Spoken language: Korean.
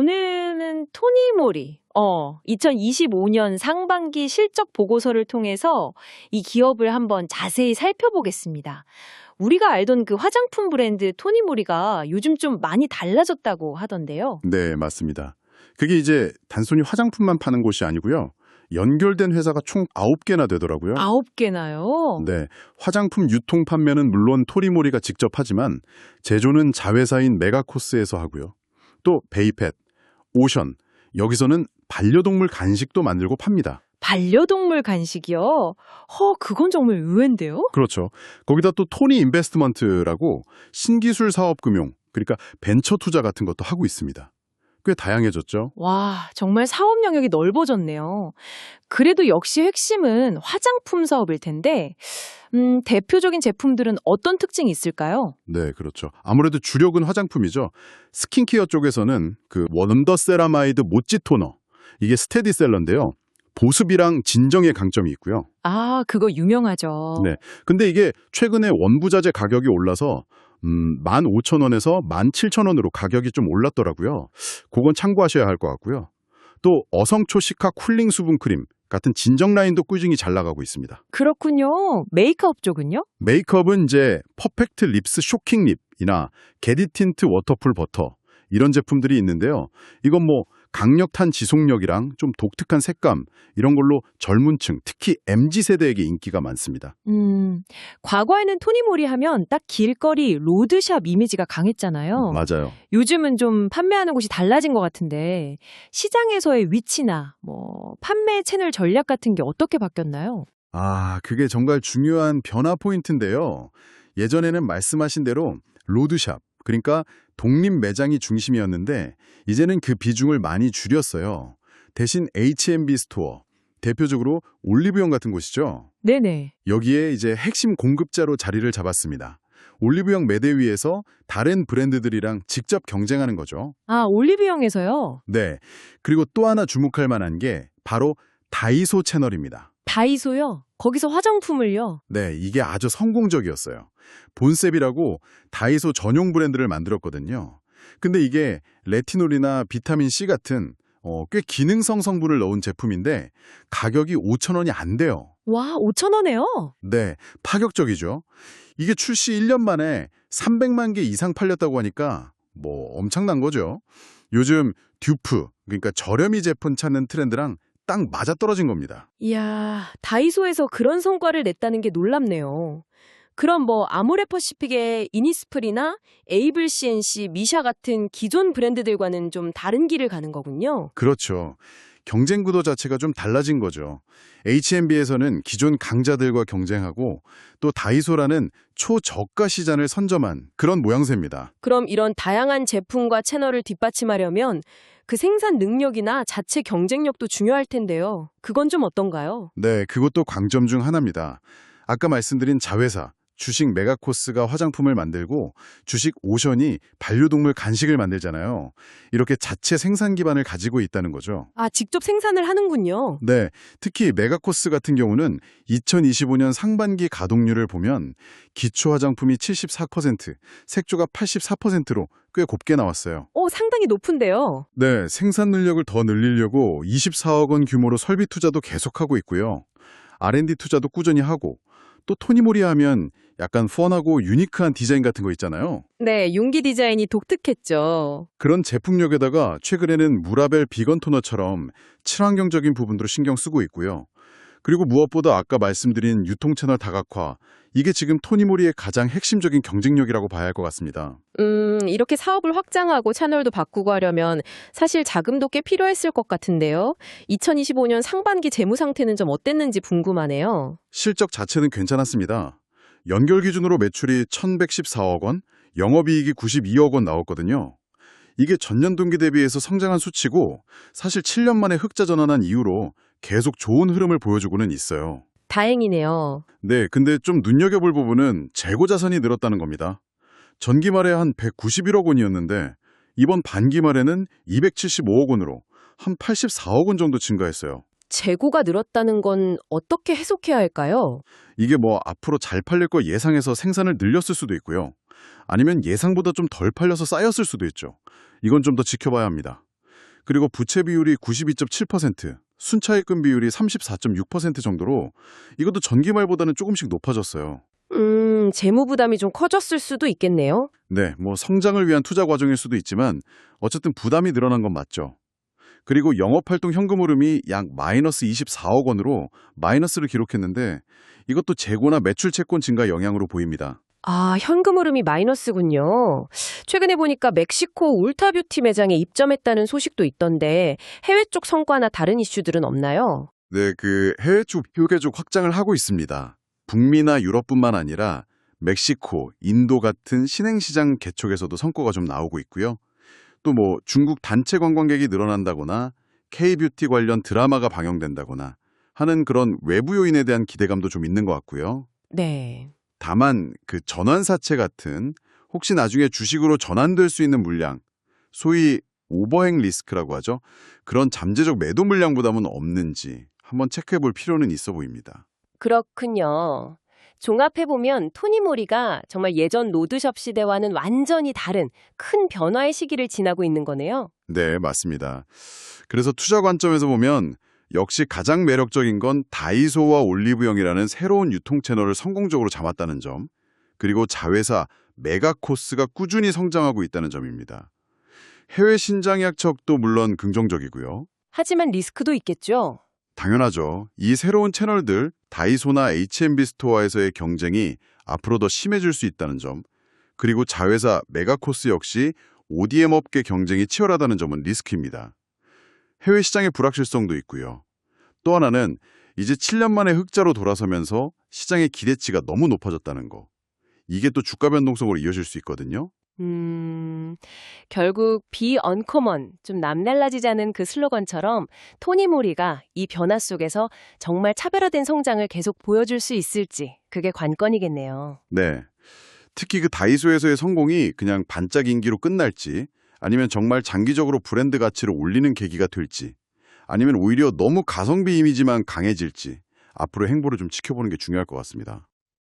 오늘은 토니모리, 2025년 상반기 실적 보고서를 통해서 이 기업을 한번 자세히 살펴보겠습니다. 우리가 알던 그 화장품 브랜드 토니모리가 요즘 좀 많이 달라졌다고 하던데요. 네, 맞습니다. 그게 이제 단순히 화장품만 파는 곳이 아니고요. 연결된 회사가 총 9개나 되더라고요. 9개나요? 네, 화장품 유통 판매는 물론 토니모리가 직접 하지만 제조는 자회사인 메가코스에서 하고요. 또 베이펫, 오션, 여기서는 반려동물 간식도 만들고 팝니다. 반려동물 간식이요? 그건 정말 의외인데요? 그렇죠. 거기다 또 토니 인베스트먼트라고 신기술 사업 금융, 그러니까 벤처 투자 같은 것도 하고 있습니다. 꽤 다양해졌죠. 와, 정말 사업 영역이 넓어졌네요. 그래도 역시 핵심은 화장품 사업일 텐데, 대표적인 제품들은 어떤 특징이 있을까요? 네, 그렇죠. 아무래도 주력은 화장품이죠. 스킨케어 쪽에서는 그 원더세라마이드 모찌 토너, 이게 스테디셀러인데요. 보습이랑 진정의 강점이 있고요. 아, 그거 유명하죠. 네. 근데 이게 최근에 원부자재 가격이 올라서 15,000원에서 17,000원으로 가격이 좀 올랐더라고요. 그건 참고하셔야 할 것 같고요. 또 어성초 시카 쿨링 수분 크림 같은 진정 라인도 꾸준히 잘 나가고 있습니다. 그렇군요. 메이크업 쪽은요? 메이크업은 이제 퍼펙트 립스 쇼킹 립이나 게디 틴트 워터풀 버터 이런 제품들이 있는데요. 이건 뭐 강력한 지속력이랑 좀 독특한 색감 이런 걸로 젊은 층, 특히 MZ세대에게 인기가 많습니다. 과거에는 토니모리 하면 딱 길거리 로드샵 이미지가 강했잖아요. 맞아요. 요즘은 좀 판매하는 곳이 달라진 것 같은데 시장에서의 위치나 판매 채널 전략 같은 게 어떻게 바뀌었나요? 아, 그게 정말 중요한 변화 포인트인데요. 예전에는 말씀하신 대로 로드샵, 그러니까 독립 매장이 중심이었는데 이제는 그 비중을 많이 줄였어요. 대신 H&B 스토어, 대표적으로 올리브영 같은 곳이죠. 네네. 여기에 이제 핵심 공급자로 자리를 잡았습니다. 올리브영 매대 위에서 다른 브랜드들이랑 직접 경쟁하는 거죠. 아, 올리브영에서요? 네. 그리고 또 하나 주목할 만한 게 바로 다이소 채널입니다. 다이소요? 거기서 화장품을요? 네, 이게 아주 성공적이었어요. 본셉이라고 다이소 전용 브랜드를 만들었거든요. 근데 이게 레티놀이나 비타민C 같은 꽤 기능성 성분을 넣은 제품인데 가격이 5,000원이 안 돼요. 와, 5,000원에요? 네, 파격적이죠. 이게 출시 1년 만에 300만 개 이상 팔렸다고 하니까 뭐 엄청난 거죠. 요즘 듀프, 그러니까 저렴이 제품 찾는 트렌드랑 딱 맞아떨어진 겁니다. 이야, 다이소에서 그런 성과를 냈다는 게 놀랍네요. 그럼 아모레퍼시픽의 이니스프리나 에이블 CNC, 미샤 같은 기존 브랜드들과는 좀 다른 길을 가는 거군요. 그렇죠. 경쟁 구도 자체가 좀 달라진 거죠. H&B에서는 기존 강자들과 경쟁하고 또 다이소라는 초저가 시장을 선점한 그런 모양새입니다. 그럼 이런 다양한 제품과 채널을 뒷받침하려면 그 생산 능력이나 자체 경쟁력도 중요할 텐데요. 그건 좀 어떤가요? 네, 그것도 강점 중 하나입니다. 아까 말씀드린 자회사, 주식 메가코스가 화장품을 만들고 주식 오션이 반려동물 간식을 만들잖아요. 이렇게 자체 생산 기반을 가지고 있다는 거죠. 아, 직접 생산을 하는군요. 네, 특히 메가코스 같은 경우는 2025년 상반기 가동률을 보면 기초 화장품이 74%, 색조가 84%로 꽤 곱게 나왔어요. 상당히 높은데요. 네, 생산 능력을 더 늘리려고 24억 원 규모로 설비 투자도 계속하고 있고요. R&D 투자도 꾸준히 하고 또 토니모리 하면 약간 펀하고 유니크한 디자인 같은 거 있잖아요. 네, 용기 디자인이 독특했죠. 그런 제품력에다가 최근에는 무라벨 비건 토너처럼 친환경적인 부분들을 신경 쓰고 있고요. 그리고 무엇보다 아까 말씀드린 유통채널 다각화, 이게 지금 토니모리의 가장 핵심적인 경쟁력이라고 봐야 할 것 같습니다. 이렇게 사업을 확장하고 채널도 바꾸고 하려면 사실 자금도 꽤 필요했을 것 같은데요. 2025년 상반기 재무 상태는 좀 어땠는지 궁금하네요. 실적 자체는 괜찮았습니다. 연결 기준으로 매출이 1,114억 원, 영업이익이 92억 원 나왔거든요. 이게 전년 동기 대비해서 성장한 수치고 사실 7년 만에 흑자 전환한 이후로 계속 좋은 흐름을 보여주고는 있어요. 다행이네요. 네, 근데 좀 눈여겨볼 부분은 재고 자산이 늘었다는 겁니다. 전기 말에 한 191억 원이었는데 이번 반기 말에는 275억 원으로 한 84억 원 정도 증가했어요. 재고가 늘었다는 건 어떻게 해석해야 할까요? 이게 앞으로 잘 팔릴 거 예상해서 생산을 늘렸을 수도 있고요. 아니면 예상보다 좀 덜 팔려서 쌓였을 수도 있죠. 이건 좀 더 지켜봐야 합니다. 그리고 부채 비율이 92.7%, 순차입금 비율이 34.6% 정도로 이것도 전기 말보다는 조금씩 높아졌어요. 재무 부담이 좀 커졌을 수도 있겠네요. 네, 뭐 성장을 위한 투자 과정일 수도 있지만 어쨌든 부담이 늘어난 건 맞죠. 그리고 영업활동 현금 흐름이 약 마이너스 24억 원으로 마이너스를 기록했는데 이것도 재고나 매출 채권 증가 영향으로 보입니다. 아, 현금 흐름이 마이너스군요. 최근에 보니까 멕시코 울타뷰티 매장에 입점했다는 소식도 있던데 해외 쪽 성과나 다른 이슈들은 없나요? 네, 그 해외 쪽 휴게족 확장을 하고 있습니다. 북미나 유럽뿐만 아니라 멕시코, 인도 같은 신흥시장 개척에서도 성과가 좀 나오고 있고요. 또 뭐 중국 단체 관광객이 늘어난다거나 K-뷰티 관련 드라마가 방영된다거나 하는 그런 외부 요인에 대한 기대감도 좀 있는 것 같고요. 네. 다만 그 전환사채 같은 혹시 나중에 주식으로 전환될 수 있는 물량, 소위 오버행 리스크라고 하죠. 그런 잠재적 매도 물량 부담은 없는지 한번 체크해 볼 필요는 있어 보입니다. 그렇군요. 종합해보면 토니모리가 정말 예전 로드숍 시대와는 완전히 다른 큰 변화의 시기를 지나고 있는 거네요. 네, 맞습니다. 그래서 투자 관점에서 보면 역시 가장 매력적인 건 다이소와 올리브영이라는 새로운 유통 채널을 성공적으로 잡았다는 점, 그리고 자회사 메가코스가 꾸준히 성장하고 있다는 점입니다. 해외 신장 약척도 물론 긍정적이고요. 하지만 리스크도 있겠죠? 당연하죠. 이 새로운 채널들, 다이소나 H&B 스토어에서의 경쟁이 앞으로 더 심해질 수 있다는 점, 그리고 자회사 메가코스 역시 ODM 업계 경쟁이 치열하다는 점은 리스크입니다. 해외 시장의 불확실성도 있고요. 또 하나는 이제 7년 만에 흑자로 돌아서면서 시장의 기대치가 너무 높아졌다는 거. 이게 또 주가 변동성으로 이어질 수 있거든요. 결국 be uncommon, 좀 남달라지지 않은 그 슬로건처럼 토니모리가 이 변화 속에서 정말 차별화된 성장을 계속 보여줄 수 있을지 그게 관건이겠네요. 네. 특히 그 다이소에서의 성공이 그냥 반짝 인기로 끝날지 아니면 정말 장기적으로 브랜드 가치를 올리는 계기가 될지 아니면 오히려 너무 가성비 이미지만 강해질지 앞으로 행보를 좀 지켜보는 게 중요할 것 같습니다.